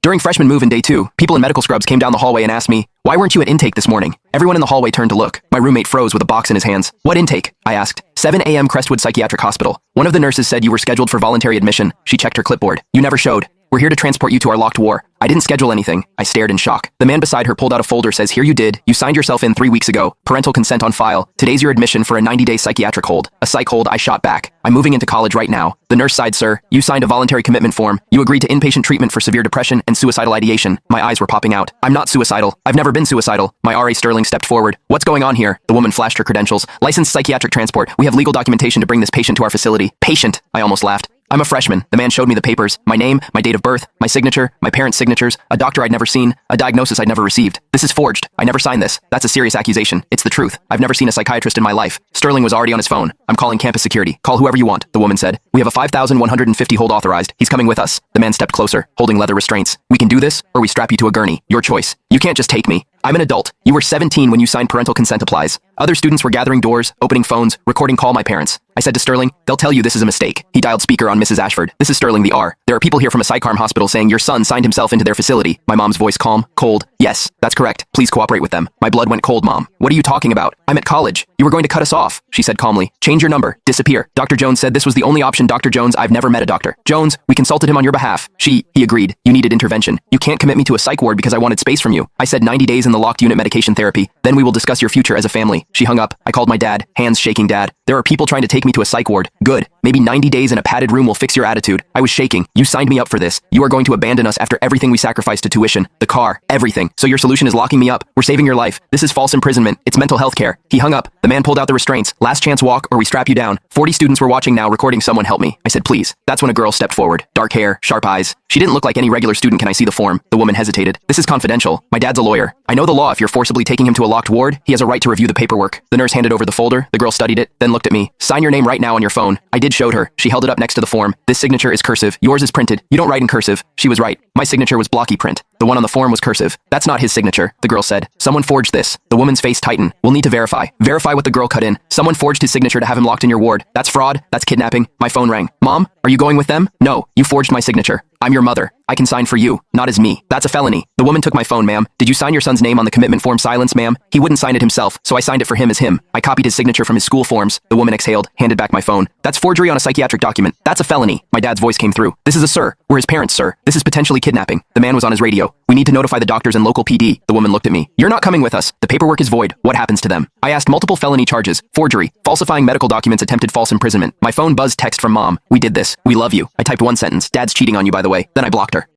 During freshman move-in day 2, people in medical scrubs came down the hallway and asked me, "Why weren't you at intake this morning?" Everyone in the hallway turned to look. My roommate froze with a box in his hands. "What intake?" I asked. 7 a.m. Crestwood Psychiatric Hospital. One of the nurses said you were scheduled for voluntary admission. She checked her clipboard. "You never showed. We're here to transport you to our locked ward." I didn't schedule anything. I stared in shock. The man beside her pulled out a folder, says, "Here you did. You signed yourself in 3 weeks ago. Parental consent on file. Today's your admission for a 90-day psychiatric hold." A psych hold, I shot back. "I'm moving into college right now." The nurse sighed, "Sir, you signed a voluntary commitment form. You agreed to inpatient treatment for severe depression and suicidal ideation." My eyes were popping out. "I'm not suicidal. I've never been suicidal." My RA Sterling stepped forward. "What's going on here?" The woman flashed her credentials. "Licensed psychiatric transport. We have legal documentation to bring this patient to our facility." "Patient?" I almost laughed. "I'm a freshman." The man showed me the papers. My name, my date of birth, my signature, my parents' signatures, a doctor I'd never seen, a diagnosis I'd never received. "This is forged. I never signed this." "That's a serious accusation." "It's the truth. I've never seen a psychiatrist in my life." Sterling was already on his phone. "I'm calling campus security. Call whoever you want," the woman said. "We have a 5,150 hold authorized. He's coming with us." The man stepped closer, holding leather restraints. "We can do this, or we strap you to a gurney. Your choice. You can't just take me. I'm an adult. You were 17 when you signed parental consent applies." Other students were gathering doors, opening phones, recording "Call my parents." I said to Sterling, "They'll tell you this is a mistake." He dialed speaker on Mrs. Ashford. "This is Sterling the R. There are people here from a psycharm hospital saying your son signed himself into their facility." My mom's voice calm, cold. "Yes, that's correct. Please cooperate with them." My blood went cold, Mom. "What are you talking about? I'm at college. You were going to cut us off," she said calmly. "Change your number. Disappear." Dr. Jones said this was the only option. Dr. Jones, I've never met a doctor. "Jones, we consulted him on your behalf." He agreed. "You needed intervention. You can't commit me to a psych ward because I wanted space from you." I said 90 days in the locked unit medication therapy. Then we will discuss your future as a family. She hung up. I called my dad, hands shaking. "Dad, there are people trying to take me to a psych ward." "Good. Maybe 90 days in a padded room will fix your attitude." I was shaking. "You signed me up for this. You are going to abandon us after everything we sacrificed to tuition, the car, everything. So your solution is locking me up. We're saving your life. This is false imprisonment. It's mental health care." He hung up. The man pulled out the restraints. "Last chance walk or we strap you down." 40 students were watching now, recording. "Someone help me." I said, "Please." That's when a girl stepped forward. Dark hair, sharp eyes. She didn't look like any regular student. "Can I see the form?" The woman hesitated. "This is confidential. My dad's a lawyer. I know the law. If you're forcibly taking him to a locked ward, he has a right to review the paperwork." The nurse handed over the folder. The girl studied it, then looked at me. "Sign your name right now on your phone." I did, showed her. She held it up next to the form. "This signature is cursive. Yours is printed. You don't write in cursive." She was right. My signature was blocky print. The one on the form was cursive. "That's not his signature," the girl said. "Someone forged this." The woman's face tightened. "We'll need to verify." Verify what? The girl cut in. "Someone forged his signature to have him locked in your ward. That's fraud. That's kidnapping." My phone rang. "Mom, are you going with them?" "No, you forged my signature. I'm your mother. I can sign for you, not as me. That's a felony." The woman took my phone. "Ma'am, did you sign your son's name on the commitment form?" "Silence, ma'am. He wouldn't sign it himself, so I signed it for him as him. I copied his signature from his school forms." The woman exhaled, handed back my phone. "That's forgery on a psychiatric document. That's a felony." My dad's voice came through. "This is a sir. We're his parents, sir. This is potentially kidnapping." The man was on his radio. "We need to notify the doctors and local PD." The woman looked at me. "You're not coming with us. The paperwork is void. What happens to them?" I asked. "Multiple felony charges. Forgery, falsifying medical documents, attempted false imprisonment." My phone buzzed. Text from Mom. "We did this. We love you." I typed one sentence. "Dad's cheating on you, by the way." Then I blocked her.